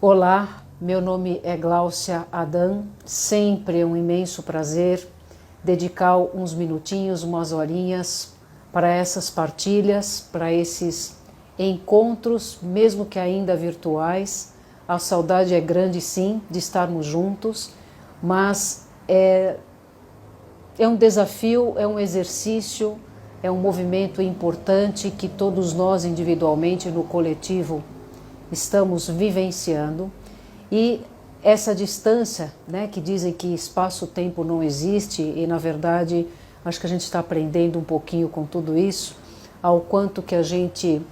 Olá, meu nome é Gláucia Adam, sempre é um imenso prazer dedicar uns minutinhos, umas horinhas para essas partilhas, para esses encontros, mesmo que ainda virtuais. A saudade é grande sim de estarmos juntos, mas é um desafio, é um exercício, é um movimento importante que todos nós individualmente no coletivo estamos vivenciando. E essa distância, né, que dizem que espaço-tempo não existe, e na verdade acho que a gente está aprendendo um pouquinho com tudo isso, ao quanto que a gente,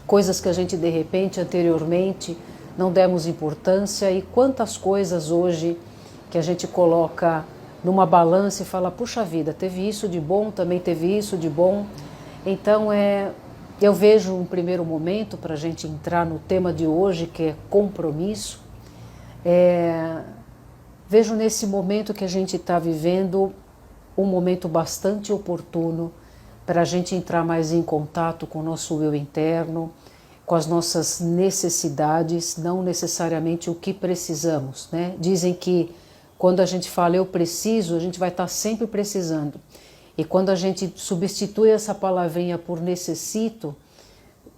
coisas que a gente de repente anteriormente não demos importância, e quantas coisas hoje que a gente coloca numa balança e fala, puxa vida, teve isso de bom, também teve isso de bom. Então eu vejo um primeiro momento para a gente entrar no tema de hoje, que é compromisso. Vejo nesse momento que a gente está vivendo um momento bastante oportuno para a gente entrar mais em contato com o nosso eu interno, com as nossas necessidades, não necessariamente o que precisamos, né? Dizem que quando a gente fala eu preciso, a gente vai estar sempre precisando. E quando a gente substitui essa palavrinha por necessito,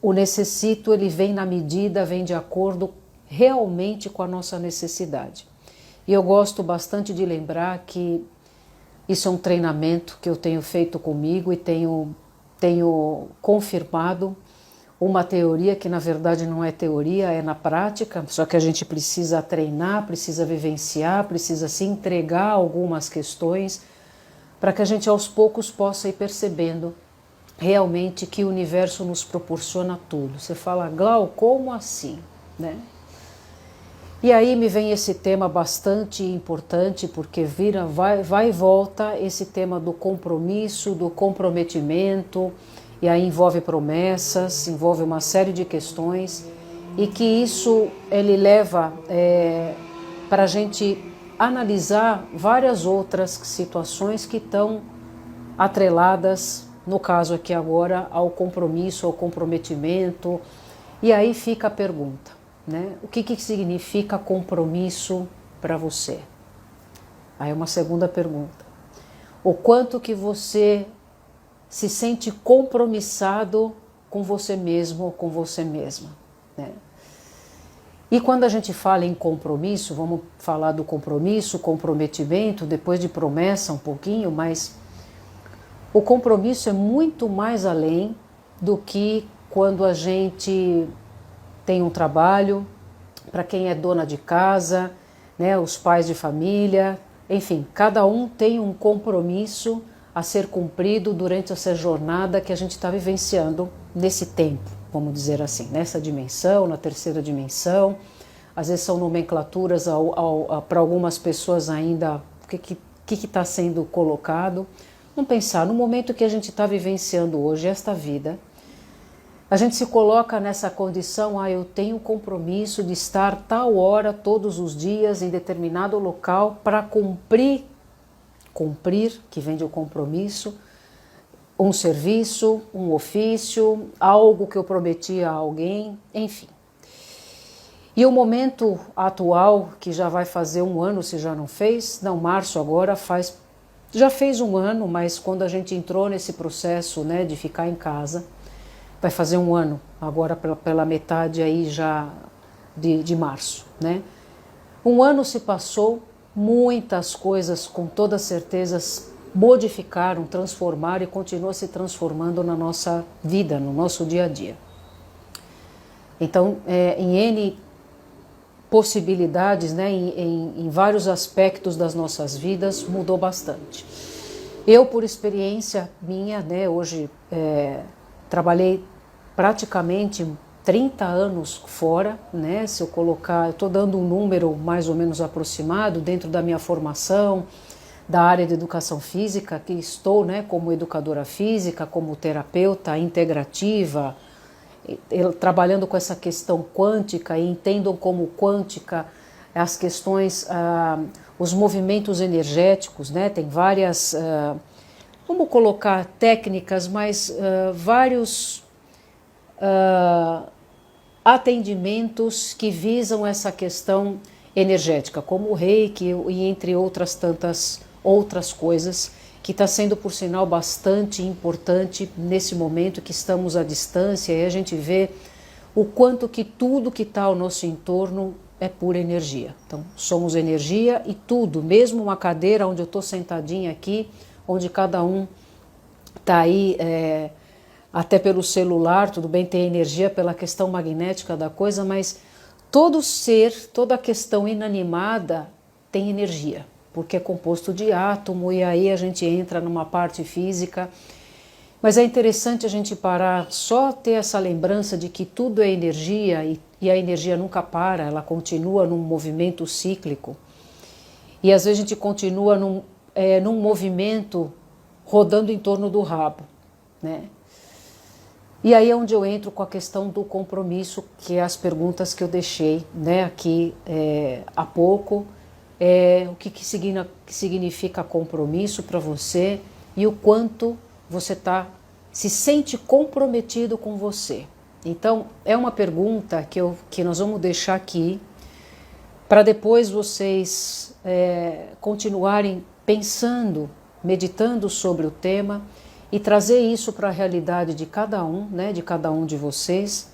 o necessito ele vem na medida, vem de acordo realmente com a nossa necessidade. E eu gosto bastante de lembrar que isso é um treinamento que eu tenho feito comigo e tenho confirmado uma teoria que na verdade não é teoria, é na prática, só que a gente precisa treinar, precisa vivenciar, precisa se entregar a algumas questões para que a gente aos poucos possa ir percebendo realmente que o universo nos proporciona tudo. Você fala, Glau, como assim? Né? E aí me vem esse tema bastante importante, porque vai e volta esse tema do compromisso, do comprometimento, e aí envolve promessas, envolve uma série de questões, e que isso ele leva para a gente analisar várias outras situações que estão atreladas, no caso aqui agora, ao compromisso, ao comprometimento. E aí fica a pergunta, né? O que significa compromisso para você? Aí uma segunda pergunta. O quanto que você se sente compromissado com você mesmo ou com você mesma, né? E quando a gente fala em compromisso, vamos falar do compromisso, comprometimento, depois de promessa um pouquinho, mas o compromisso é muito mais além do que quando a gente tem um trabalho, para quem é dona de casa, né, os pais de família, enfim, cada um tem um compromisso a ser cumprido durante essa jornada que a gente está vivenciando nesse tempo, vamos dizer assim, nessa dimensão, na terceira dimensão. Às vezes são nomenclaturas para algumas pessoas ainda, o que está sendo colocado. Vamos pensar, no momento que a gente está vivenciando hoje, esta vida, a gente se coloca nessa condição, eu tenho compromisso de estar tal hora, todos os dias, em determinado local, para cumprir, que vem de um compromisso, um serviço, um ofício, algo que eu prometi a alguém, enfim. E o momento atual, que já vai fazer um ano, se já não fez, não, março agora já fez um ano, mas quando a gente entrou nesse processo, né, de ficar em casa, vai fazer um ano, agora pela metade aí já de março, né? Um ano se passou, muitas coisas com toda certeza modificaram, transformaram e continuam se transformando na nossa vida, no nosso dia a dia. Então, em N possibilidades, né, em vários aspectos das nossas vidas, mudou bastante. Eu, por experiência minha, né, hoje trabalhei praticamente 30 anos fora, né? Se eu colocar, eu estou dando um número mais ou menos aproximado dentro da minha formação, da área de educação física, que estou, né, como educadora física, como terapeuta integrativa, trabalhando com essa questão quântica, e entendam como quântica as questões, os movimentos energéticos, né? Tem várias, vamos colocar técnicas, mas vários atendimentos que visam essa questão energética, como o Reiki e entre outras tantas outras coisas, que está sendo, por sinal, bastante importante nesse momento que estamos à distância, e a gente vê o quanto que tudo que está ao nosso entorno é pura energia. Então, somos energia e tudo, mesmo uma cadeira onde eu estou sentadinha aqui, onde cada um está aí, até pelo celular, tudo bem, tem energia pela questão magnética da coisa, mas todo ser, toda questão inanimada tem energia, porque é composto de átomo, e aí a gente entra numa parte física. Mas é interessante a gente parar, só ter essa lembrança de que tudo é energia e a energia nunca para, ela continua num movimento cíclico. E às vezes a gente continua num movimento rodando em torno do rabo, né? E aí é onde eu entro com a questão do compromisso, que é as perguntas que eu deixei, né, aqui há pouco. O que significa compromisso para você e o quanto você se sente comprometido com você. Então, é uma pergunta que nós vamos deixar aqui para depois vocês continuarem pensando, meditando sobre o tema e trazer isso para a realidade de cada um, né, de cada um de vocês,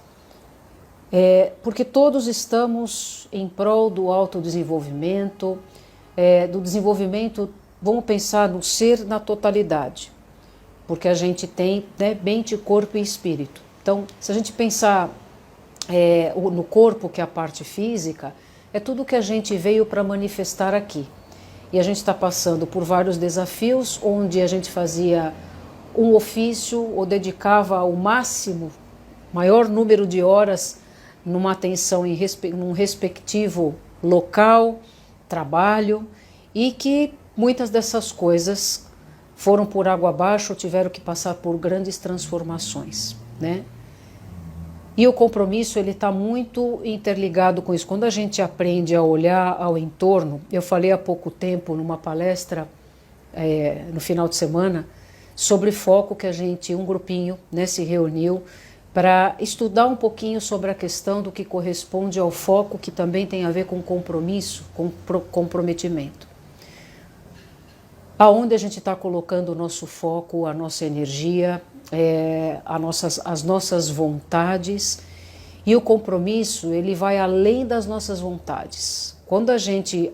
porque todos estamos em prol do autodesenvolvimento, do desenvolvimento, vamos pensar no ser na totalidade, porque a gente tem, né, mente, corpo e espírito. Então, se a gente pensar no corpo, que é a parte física, é tudo que a gente veio para manifestar aqui. E a gente está passando por vários desafios, onde a gente fazia um ofício ou dedicava o máximo, maior número de horas numa atenção num respectivo local, trabalho, e que muitas dessas coisas foram por água abaixo ou tiveram que passar por grandes transformações, né? E o compromisso, ele está muito interligado com isso. Quando a gente aprende a olhar ao entorno, eu falei há pouco tempo numa palestra, no final de semana, sobre foco, que um grupinho, né, se reuniu para estudar um pouquinho sobre a questão do que corresponde ao foco, que também tem a ver com compromisso, com comprometimento. Aonde a gente está colocando o nosso foco, a nossa energia, as nossas vontades. E o compromisso, ele vai além das nossas vontades. Quando a gente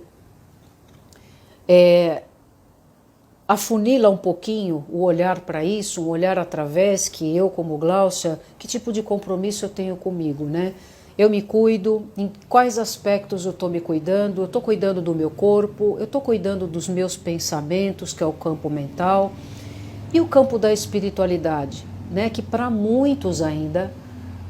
afunila um pouquinho o olhar para isso, um olhar através, que eu como Gláucia, que tipo de compromisso eu tenho comigo, né? Eu me cuido, em quais aspectos eu estou me cuidando? Eu estou cuidando do meu corpo, eu estou cuidando dos meus pensamentos, que é o campo mental, e o campo da espiritualidade, né? Que para muitos ainda,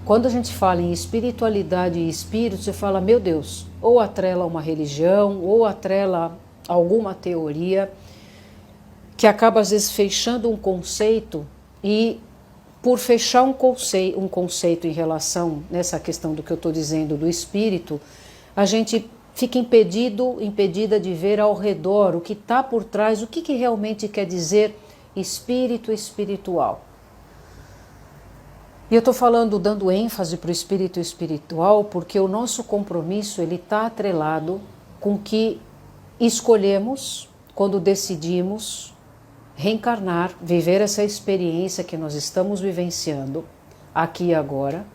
quando a gente fala em espiritualidade e espírito, você fala, meu Deus, ou atrela uma religião, ou atrela alguma teoria, que acaba às vezes fechando um conceito, e por fechar um conceito em relação nessa questão do que eu estou dizendo do espírito, a gente fica impedida de ver ao redor o que está por trás, o que realmente quer dizer espírito espiritual. E eu estou falando, dando ênfase para o espírito espiritual, porque o nosso compromisso, ele está atrelado com o que escolhemos quando decidimos reencarnar, viver essa experiência que nós estamos vivenciando aqui e agora.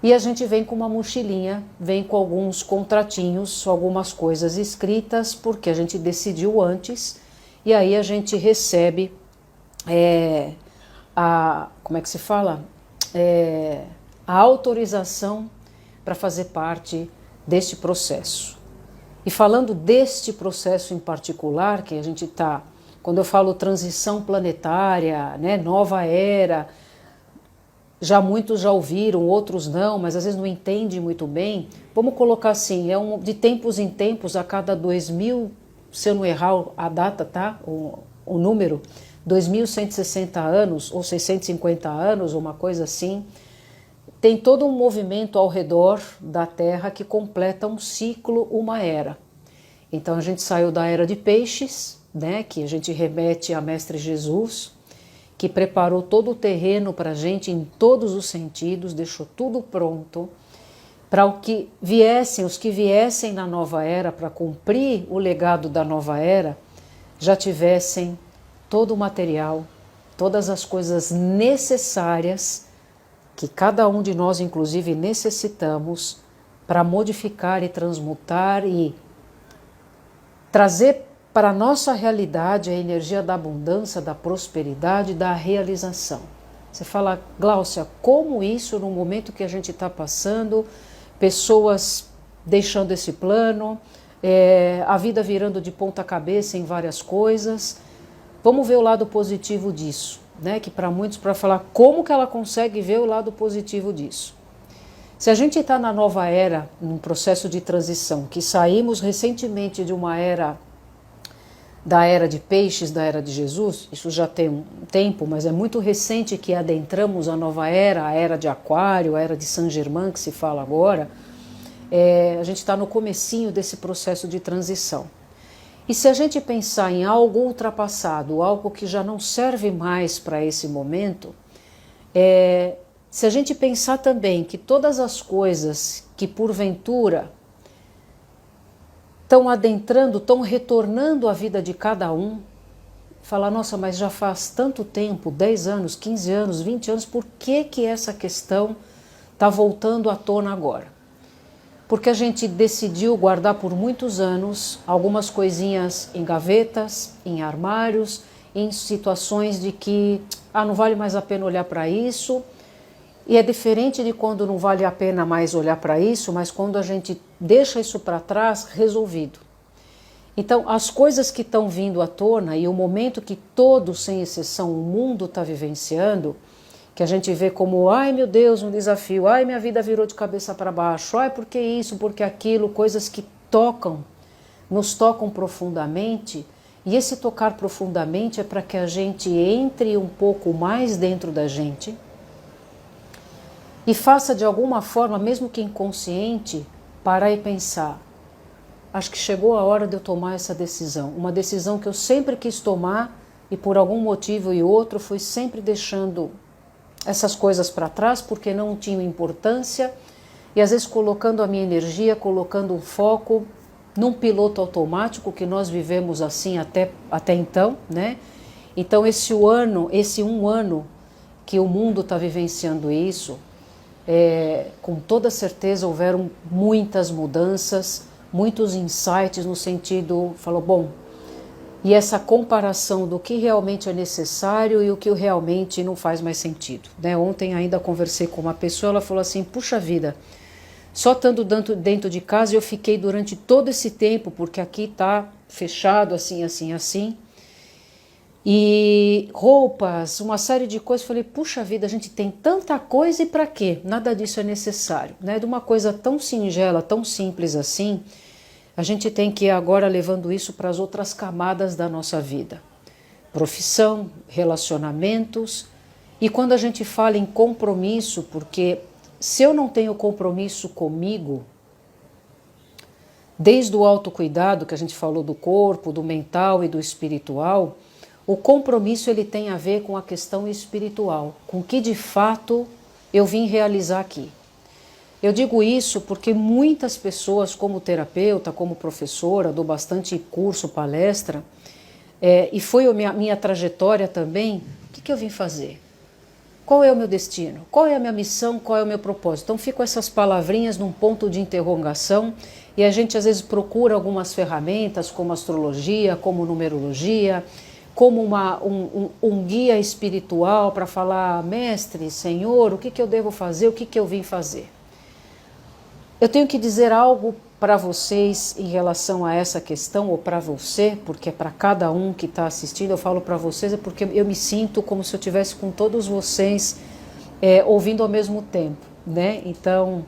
E a gente vem com uma mochilinha, vem com alguns contratinhos, algumas coisas escritas, porque a gente decidiu antes, e aí a gente recebe como é que se fala? A autorização para fazer parte deste processo. E falando deste processo em particular, que a gente está, quando eu falo transição planetária, né, nova era, muitos já ouviram, outros não, mas às vezes não entendem muito bem. Vamos colocar assim, de tempos em tempos, a cada 2000, se eu não errar a data, tá? O número, 2160 anos ou 650 anos, uma coisa assim, tem todo um movimento ao redor da Terra que completa um ciclo, uma era. Então a gente saiu da era de peixes, né, que a gente remete a Mestre Jesus, que preparou todo o terreno para a gente em todos os sentidos, deixou tudo pronto. para os que viessem na nova era para cumprir o legado da nova era, já tivessem todo o material, todas as coisas necessárias que cada um de nós, inclusive, necessitamos para modificar e transmutar e trazer para a nossa realidade a energia da abundância, da prosperidade, da realização. Você fala, Gláucia, como isso no momento que a gente está passando, pessoas deixando esse plano, a vida virando de ponta cabeça em várias coisas. Vamos ver o lado positivo disso, né? Que para muitos, para falar como que ela consegue ver o lado positivo disso. Se a gente está na nova era, num processo de transição, que saímos recentemente de uma era, da era de peixes, da era de Jesus, isso já tem um tempo, mas é muito recente que adentramos a nova era, a era de Aquário, a era de Saint-Germain, que se fala agora, a gente está no comecinho desse processo de transição. E se a gente pensar em algo ultrapassado, algo que já não serve mais para esse momento, se a gente pensar também que todas as coisas que porventura estão adentrando, estão retornando à vida de cada um, falar, nossa, mas já faz tanto tempo, 10 anos, 15 anos, 20 anos, por que essa questão está voltando à tona agora? Porque a gente decidiu guardar por muitos anos algumas coisinhas em gavetas, em armários, em situações de que não vale mais a pena olhar para isso. E é diferente de quando não vale a pena mais olhar para isso, mas quando a gente deixa isso para trás resolvido. Então, as coisas que estão vindo à tona e o momento que todos, sem exceção, o mundo está vivenciando, que a gente vê como, ai meu Deus, um desafio, ai minha vida virou de cabeça para baixo, ai por que isso, por que aquilo, coisas que nos tocam profundamente, e esse tocar profundamente é para que a gente entre um pouco mais dentro da gente e faça de alguma forma, mesmo que inconsciente, parar e pensar, acho que chegou a hora de eu tomar essa decisão, uma decisão que eu sempre quis tomar e por algum motivo e outro fui sempre deixando essas coisas para trás porque não tinham importância e às vezes colocando a minha energia, colocando um foco num piloto automático que nós vivemos assim até então, né? Então esse um ano que o mundo está vivenciando isso, com toda certeza houveram muitas mudanças, muitos insights no sentido, falou, bom, e essa comparação do que realmente é necessário e o que realmente não faz mais sentido, né? Ontem ainda conversei com uma pessoa, ela falou assim, puxa vida, só estando dentro de casa eu fiquei durante todo esse tempo, porque aqui está fechado assim, assim, assim, e roupas, uma série de coisas, falei, puxa vida, a gente tem tanta coisa e para quê? Nada disso é necessário, né? De uma coisa tão singela, tão simples assim, a gente tem que ir agora levando isso para as outras camadas da nossa vida. Profissão, relacionamentos. E quando a gente fala em compromisso, porque se eu não tenho compromisso comigo, desde o autocuidado que a gente falou do corpo, do mental e do espiritual, o compromisso ele tem a ver com a questão espiritual, com o que de fato eu vim realizar aqui. Eu digo isso porque muitas pessoas, como terapeuta, como professora, dou bastante curso, palestra, e foi a minha trajetória também, o que eu vim fazer? Qual é o meu destino? Qual é a minha missão? Qual é o meu propósito? Então ficam essas palavrinhas num ponto de interrogação e a gente às vezes procura algumas ferramentas como astrologia, como numerologia, como um guia espiritual para falar, mestre, senhor, o que eu devo fazer, o que eu vim fazer? Eu tenho que dizer algo para vocês em relação a essa questão, ou para você, porque é para cada um que está assistindo, eu falo para vocês, é porque eu me sinto como se eu estivesse com todos vocês ouvindo ao mesmo tempo, né? Então,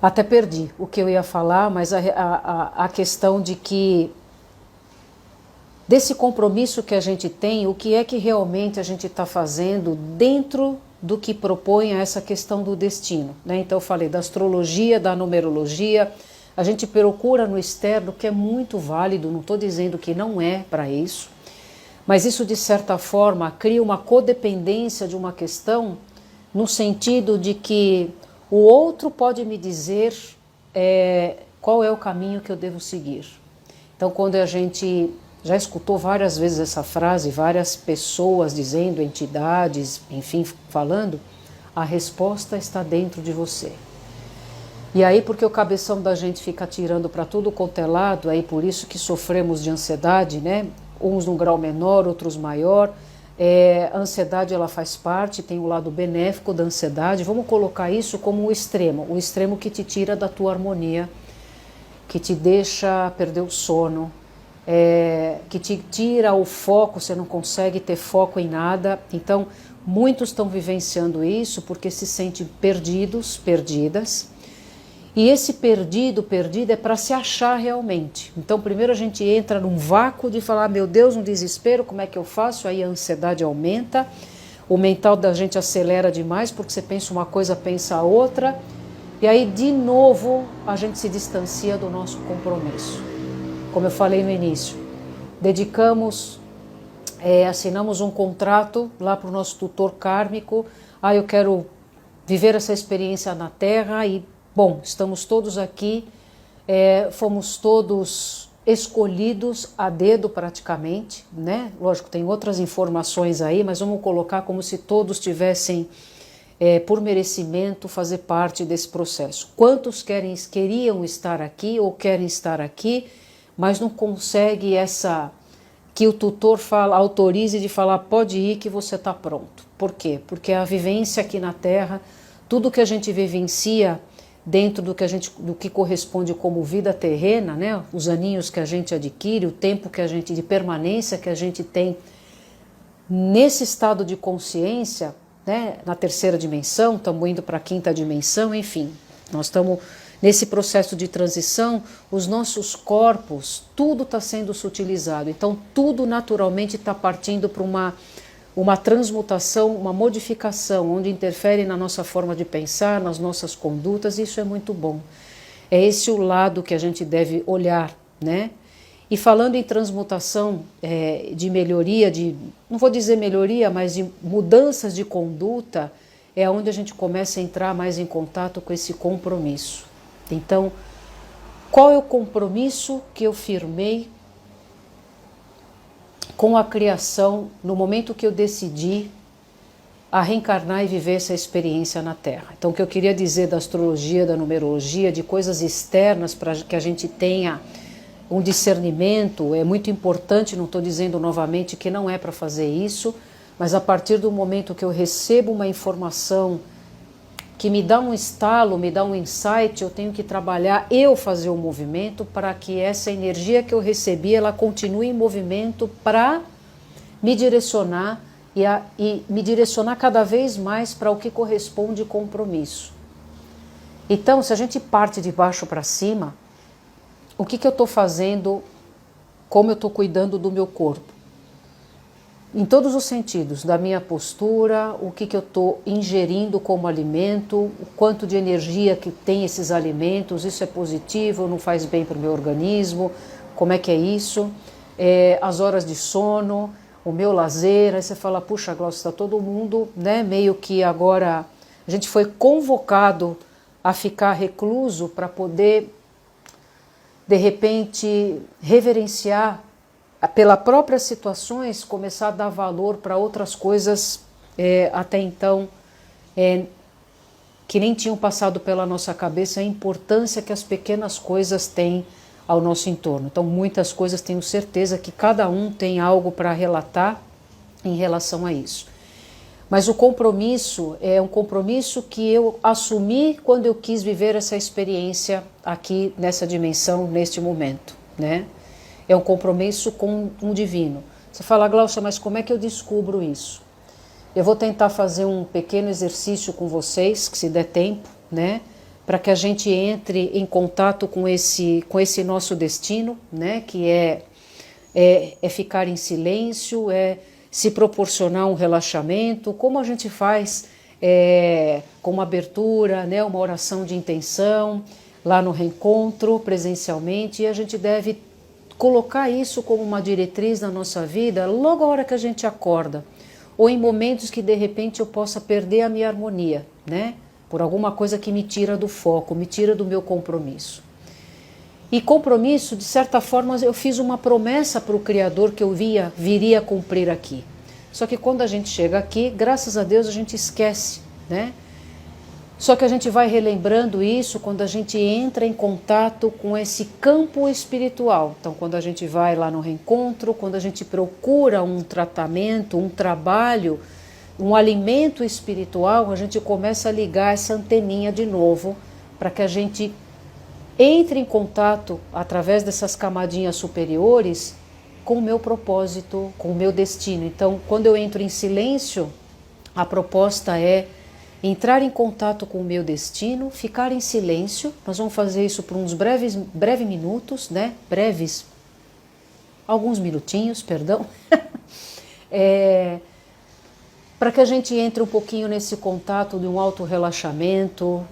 até perdi o que eu ia falar, mas a questão de que, desse compromisso que a gente tem, o que é que realmente a gente está fazendo dentro do que propõe a essa questão do destino, né? Então eu falei da astrologia, da numerologia, a gente procura no externo, que é muito válido, não estou dizendo que não é para isso, mas isso de certa forma cria uma codependência de uma questão no sentido de que o outro pode me dizer qual é o caminho que eu devo seguir. Então, quando a gente já escutou várias vezes essa frase, várias pessoas dizendo, entidades, enfim, falando, a resposta está dentro de você. E aí, porque o cabeção da gente fica atirando para tudo quanto é lado, aí por isso que sofremos de ansiedade, né? Uns num grau menor, outros maior. A ansiedade, ela faz parte, tem o lado benéfico da ansiedade. Vamos colocar isso como o extremo que te tira da tua harmonia, que te deixa perder o sono, que te tira o foco, você não consegue ter foco em nada. Então, muitos estão vivenciando isso porque se sentem perdidos, perdidas. E esse perdido é para se achar realmente. Então, primeiro a gente entra num vácuo de falar, meu Deus, um desespero, como é que eu faço? Aí a ansiedade aumenta, o mental da gente acelera demais, porque você pensa uma coisa, pensa a outra. E aí, de novo, a gente se distancia do nosso compromisso. Como eu falei no início, assinamos um contrato lá para o nosso tutor kármico, eu quero viver essa experiência na Terra e, bom, estamos todos aqui, fomos todos escolhidos a dedo praticamente, né? Lógico, tem outras informações aí, mas vamos colocar como se todos tivessem, por merecimento, fazer parte desse processo. Quantos queriam estar aqui ou querem estar aqui, mas não consegue que o tutor autorize de falar, pode ir que você está pronto. Por quê? Porque a vivência aqui na Terra, tudo que a gente vivencia dentro do que corresponde como vida terrena, né? Os aninhos que a gente adquire, o tempo de permanência que a gente tem nesse estado de consciência, né? Na terceira dimensão, estamos indo para a quinta dimensão, enfim, nós estamos nesse processo de transição, os nossos corpos, tudo está sendo sutilizado, então tudo naturalmente está partindo para uma transmutação, uma modificação, onde interfere na nossa forma de pensar, nas nossas condutas, isso é muito bom. É esse o lado que a gente deve olhar, né? E falando em transmutação, de melhoria, não vou dizer melhoria, mas de mudanças de conduta, é onde a gente começa a entrar mais em contato com esse compromisso. Então, qual é o compromisso que eu firmei com a criação no momento que eu decidi a reencarnar e viver essa experiência na Terra? Então, o que eu queria dizer da astrologia, da numerologia, de coisas externas para que a gente tenha um discernimento, é muito importante, não estou dizendo novamente que não é para fazer isso, mas a partir do momento que eu recebo uma informação que me dá um estalo, me dá um insight, eu tenho que trabalhar, fazer o movimento para que essa energia que eu recebi, ela continue em movimento para me direcionar e me direcionar cada vez mais para o que corresponde compromisso. Então, se a gente parte de baixo para cima, o que eu estou fazendo, como eu estou cuidando do meu corpo? Em todos os sentidos, da minha postura, o que eu estou ingerindo como alimento, o quanto de energia que tem esses alimentos, isso é positivo, não faz bem para o meu organismo, como é que é isso? As horas de sono, o meu lazer, aí você fala, puxa, Glaucia, está todo mundo, né, meio que agora a gente foi convocado a ficar recluso para poder, de repente, reverenciar pelas próprias situações, começar a dar valor para outras coisas até então que nem tinham passado pela nossa cabeça, a importância que as pequenas coisas têm ao nosso entorno. Então, muitas coisas, tenho certeza que cada um tem algo para relatar em relação a isso. Mas o compromisso é um compromisso que eu assumi quando eu quis viver essa experiência aqui nessa dimensão, neste momento, né? É um compromisso com um divino. Você fala, Glaucia, mas como é que eu descubro isso? Eu vou tentar fazer um pequeno exercício com vocês, que se der tempo, né? Para que a gente entre em contato com esse nosso destino, né? Que é ficar em silêncio, se proporcionar um relaxamento, como a gente faz com uma abertura, né? Uma oração de intenção, lá no reencontro, presencialmente, e a gente deve colocar isso como uma diretriz na nossa vida logo a hora que a gente acorda. ou em momentos que de repente eu possa perder a minha harmonia, né? Por alguma coisa que me tira do foco, me tira do meu compromisso. E compromisso, de certa forma, eu fiz uma promessa para o Criador que eu viria a cumprir aqui. Só que quando a gente chega aqui, graças a Deus a gente esquece, né? Só que a gente vai relembrando isso quando a gente entra em contato com esse campo espiritual. Então, quando a gente vai lá no reencontro, quando a gente procura um tratamento, um trabalho, um alimento espiritual, a gente começa a ligar essa anteninha de novo para que a gente entre em contato através dessas camadinhas superiores com o meu propósito, com o meu destino. Então, quando eu entro em silêncio, a proposta é entrar em contato com o meu destino, ficar em silêncio. Nós vamos fazer isso por uns breves minutos, né? Alguns minutinhos, perdão. Para que a gente entre um pouquinho nesse contato de um auto-relaxamento.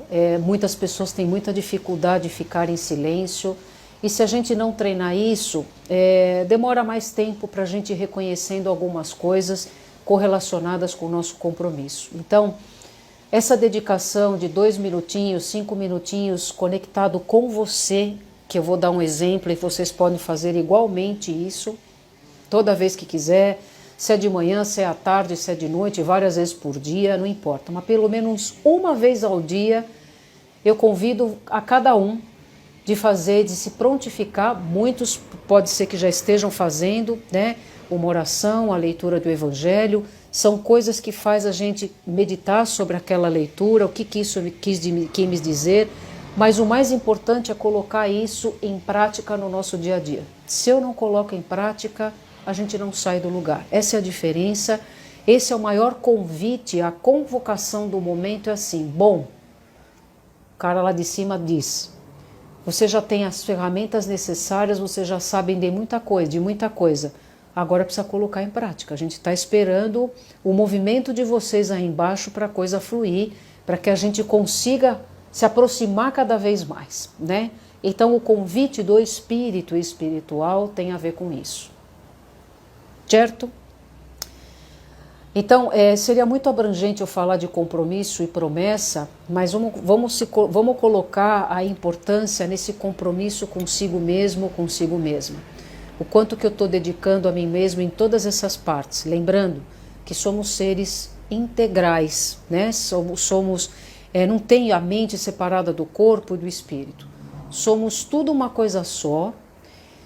Muitas pessoas têm muita dificuldade de ficar em silêncio. E se a gente não treinar isso, demora mais tempo para a gente ir reconhecendo algumas coisas correlacionadas com o nosso compromisso. Então, essa dedicação de 2 minutinhos, 5 minutinhos conectado com você, que eu vou dar um exemplo e vocês podem fazer igualmente isso, toda vez que quiser, se é de manhã, se é à tarde, se é de noite, várias vezes por dia, não importa, mas pelo menos uma vez ao dia eu convido a cada um de fazer, de se prontificar. Muitos pode ser que já estejam fazendo, né? Uma oração, a leitura do Evangelho, são coisas que faz a gente meditar sobre aquela leitura, o que isso quis me dizer, mas o mais importante é colocar isso em prática no nosso dia a dia. Se eu não coloco em prática, a gente não sai do lugar. Essa é a diferença, esse é o maior convite, a convocação do momento é assim, bom, o cara lá de cima diz, você já tem as ferramentas necessárias, você já sabe de muita coisa, agora precisa colocar em prática. A gente está esperando o movimento de vocês aí embaixo para a coisa fluir, para que a gente consiga se aproximar cada vez mais, né? Então o convite do espírito espiritual tem a ver com isso, certo? Então seria muito abrangente eu falar de compromisso e promessa, mas vamos colocar a importância nesse compromisso consigo mesmo, consigo mesma. O quanto que eu estou dedicando a mim mesmo em todas essas partes. Lembrando que somos seres integrais, né? Não tem a mente separada do corpo e do espírito. Somos tudo uma coisa só.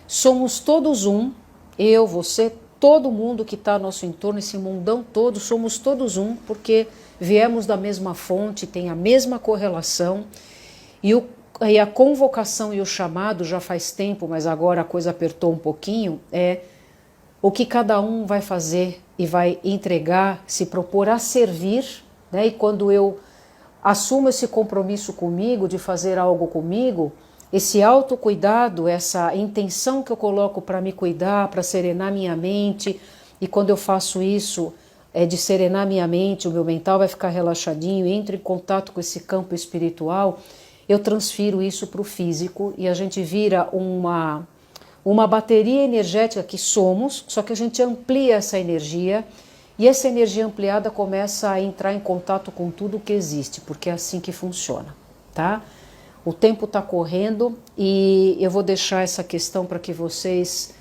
Somos todos um. Eu, você, todo mundo que está ao nosso entorno, esse mundão todo, somos todos um, porque viemos da mesma fonte, tem a mesma correlação. E a convocação e o chamado já faz tempo, mas agora a coisa apertou um pouquinho, é o que cada um vai fazer e vai entregar, se propor a servir, né? E quando eu assumo esse compromisso comigo, de fazer algo comigo, esse autocuidado, essa intenção que eu coloco para me cuidar, para serenar minha mente, e quando eu faço isso, de serenar minha mente, o meu mental vai ficar relaxadinho, entro em contato com esse campo espiritual, eu transfiro isso para o físico e a gente vira uma bateria energética que somos, só que a gente amplia essa energia e essa energia ampliada começa a entrar em contato com tudo que existe, porque é assim que funciona, tá? O tempo está correndo e eu vou deixar essa questão para que vocês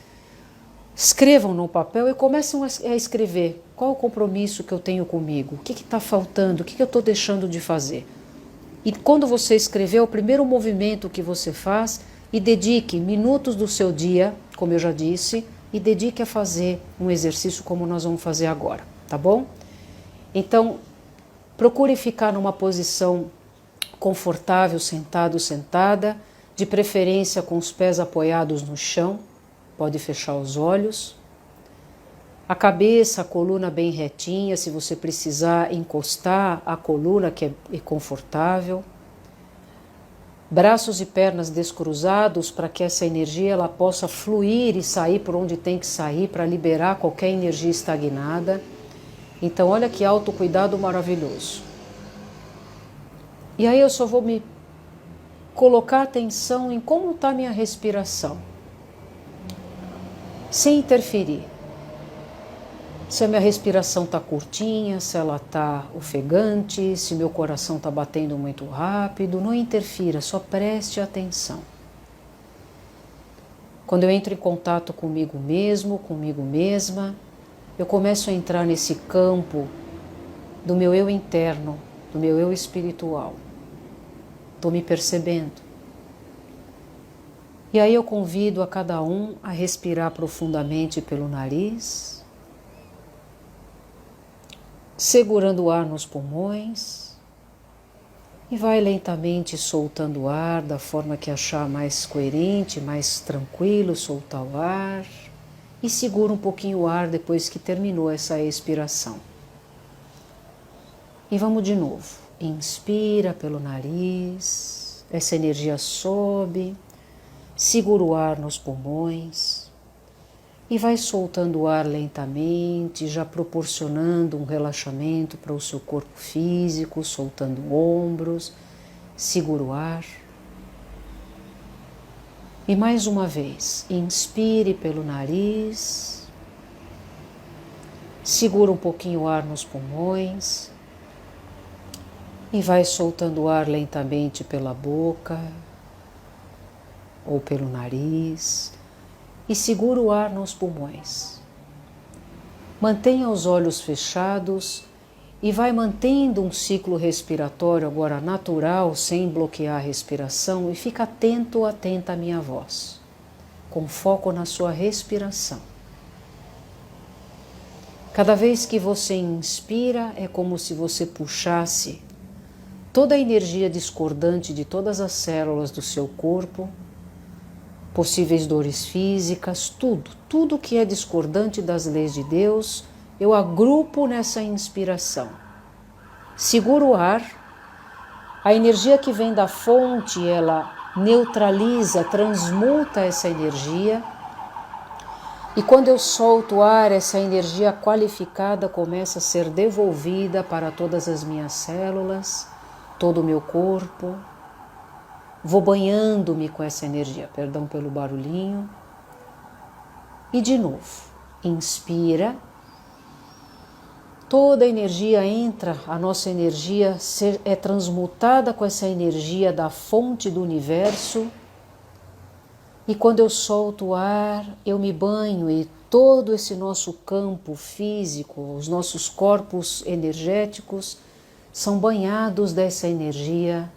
escrevam no papel e comecem a escrever qual é o compromisso que eu tenho comigo, o que está faltando, o que eu estou deixando de fazer. E quando você escrever, o primeiro movimento que você faz, e dedique minutos do seu dia, como eu já disse, e dedique a fazer um exercício como nós vamos fazer agora, tá bom? Então, procure ficar numa posição confortável, sentado, sentada, de preferência com os pés apoiados no chão, pode fechar os olhos. A cabeça, a coluna bem retinha, se você precisar encostar a coluna, que é confortável. Braços e pernas descruzados para que essa energia ela possa fluir e sair por onde tem que sair para liberar qualquer energia estagnada. Então, olha que autocuidado maravilhoso. E aí eu só vou me colocar atenção em como está a minha respiração, sem interferir. Se a minha respiração está curtinha, se ela está ofegante, se meu coração está batendo muito rápido, não interfira, só preste atenção. Quando eu entro em contato comigo mesmo, comigo mesma, eu começo a entrar nesse campo do meu eu interno, do meu eu espiritual. Estou me percebendo. E aí eu convido a cada um a respirar profundamente pelo nariz, segurando o ar nos pulmões, e vai lentamente soltando o ar da forma que achar mais coerente, mais tranquilo, soltar o ar, e segura um pouquinho o ar depois que terminou essa expiração. E vamos de novo. Inspira pelo nariz, essa energia sobe, segura o ar nos pulmões e vai soltando o ar lentamente, já proporcionando um relaxamento para o seu corpo físico, soltando ombros, segura o ar. E mais uma vez, inspire pelo nariz, segura um pouquinho o ar nos pulmões e vai soltando o ar lentamente pela boca ou pelo nariz e segura o ar nos pulmões. Mantenha os olhos fechados e vai mantendo um ciclo respiratório agora natural, sem bloquear a respiração, e fica atento ou atenta à minha voz, com foco na sua respiração. Cada vez que você inspira, é como se você puxasse toda a energia discordante de todas as células do seu corpo, possíveis dores físicas, tudo que é discordante das leis de Deus, eu agrupo nessa inspiração. Seguro o ar, a energia que vem da fonte, ela neutraliza, transmuta essa energia, e quando eu solto o ar, essa energia qualificada começa a ser devolvida para todas as minhas células, todo o meu corpo. Vou banhando-me com essa energia, perdão pelo barulhinho. E de novo, inspira. Toda a energia entra, a nossa energia é transmutada com essa energia da fonte do universo. E quando eu solto o ar, eu me banho e todo esse nosso campo físico, os nossos corpos energéticos, são banhados dessa energia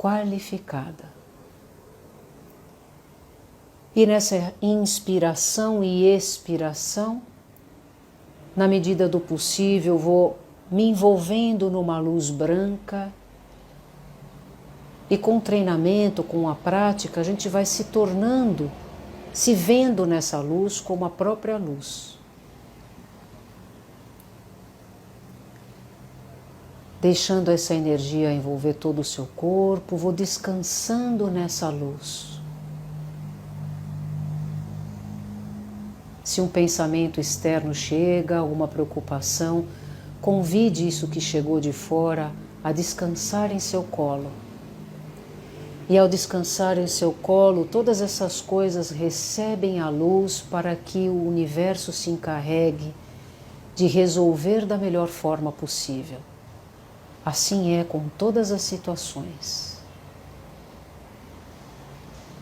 qualificada. E nessa inspiração e expiração, na medida do possível, vou me envolvendo numa luz branca, e com o treinamento, com a prática, a gente vai se tornando, se vendo nessa luz como a própria luz. Deixando essa energia envolver todo o seu corpo, vou descansando nessa luz. Se um pensamento externo chega, alguma preocupação, convide isso que chegou de fora a descansar em seu colo. E ao descansar em seu colo, todas essas coisas recebem a luz para que o universo se encarregue de resolver da melhor forma possível. Assim é com todas as situações.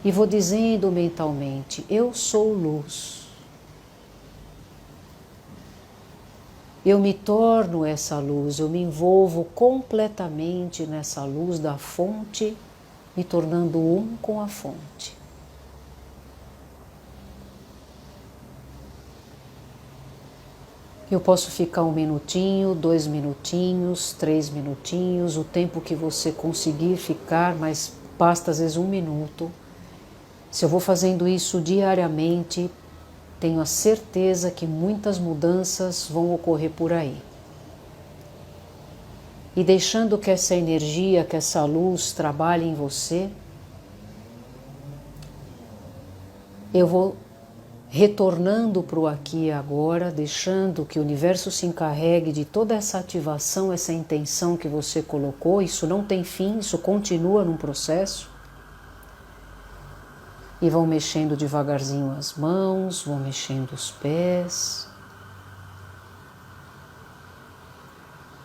E vou dizendo mentalmente, eu sou luz. Eu me torno essa luz, eu me envolvo completamente nessa luz da fonte, me tornando um com a fonte. Eu posso ficar 1 minutinho, 2 minutinhos, 3 minutinhos, o tempo que você conseguir ficar, mas basta às vezes 1 minuto. Se eu vou fazendo isso diariamente, tenho a certeza que muitas mudanças vão ocorrer por aí. E deixando que essa energia, que essa luz trabalhe em você, eu vou retornando para o aqui e agora, deixando que o universo se encarregue de toda essa ativação, essa intenção que você colocou. Isso não tem fim, isso continua num processo. E vão mexendo devagarzinho as mãos, vão mexendo os pés.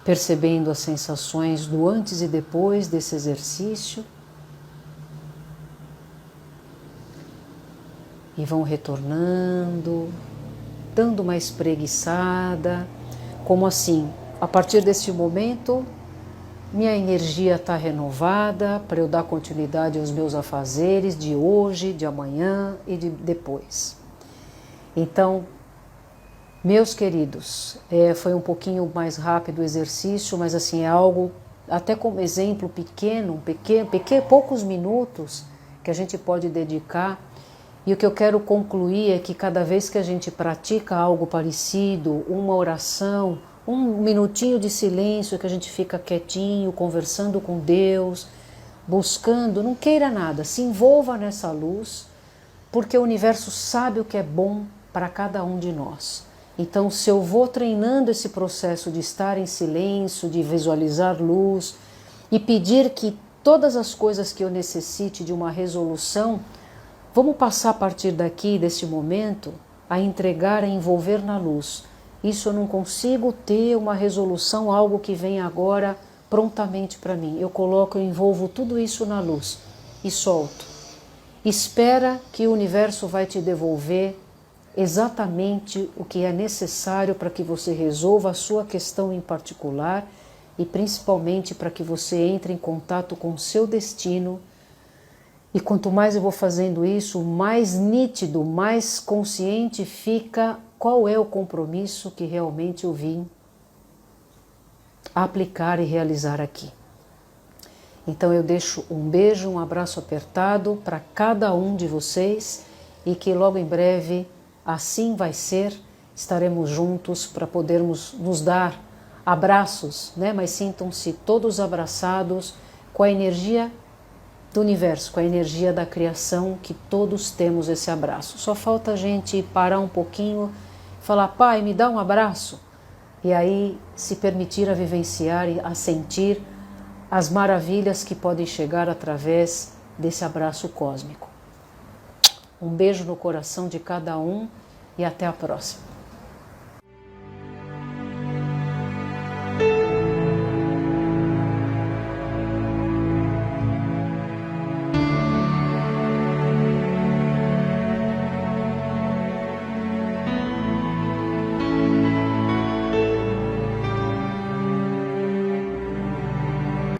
percebendo as sensações do antes e depois desse exercício. E vão retornando, dando uma espreguiçada, como assim, a partir desse momento, minha energia está renovada para eu dar continuidade aos meus afazeres de hoje, de amanhã e de depois. Então, meus queridos, foi um pouquinho mais rápido o exercício, mas assim, é algo, até como exemplo pequeno, poucos minutos que a gente pode dedicar. E o que eu quero concluir é que cada vez que a gente pratica algo parecido, uma oração, um minutinho de silêncio que a gente fica quietinho, conversando com Deus, buscando, não queira nada, se envolva nessa luz, porque o universo sabe o que é bom para cada um de nós. Então, se eu vou treinando esse processo de estar em silêncio, de visualizar luz e pedir que todas as coisas que eu necessite de uma resolução, vamos passar a partir daqui, desse momento, a entregar, a envolver na luz. Isso eu não consigo ter uma resolução, algo que vem agora prontamente para mim. Eu coloco, eu envolvo tudo isso na luz e solto. Espera que o universo vai te devolver exatamente o que é necessário para que você resolva a sua questão em particular e principalmente para que você entre em contato com o seu destino. E quanto mais eu vou fazendo isso, mais nítido, mais consciente fica qual é o compromisso que realmente eu vim aplicar e realizar aqui. Então eu deixo um beijo, um abraço apertado para cada um de vocês e que logo em breve assim vai ser, estaremos juntos para podermos nos dar abraços, né? Mas sintam-se todos abraçados com a energia do universo, com a energia da criação, que todos temos esse abraço. Só falta a gente parar um pouquinho, falar, Pai, me dá um abraço, e aí se permitir a vivenciar e a sentir as maravilhas que podem chegar através desse abraço cósmico. Um beijo no coração de cada um e até a próxima.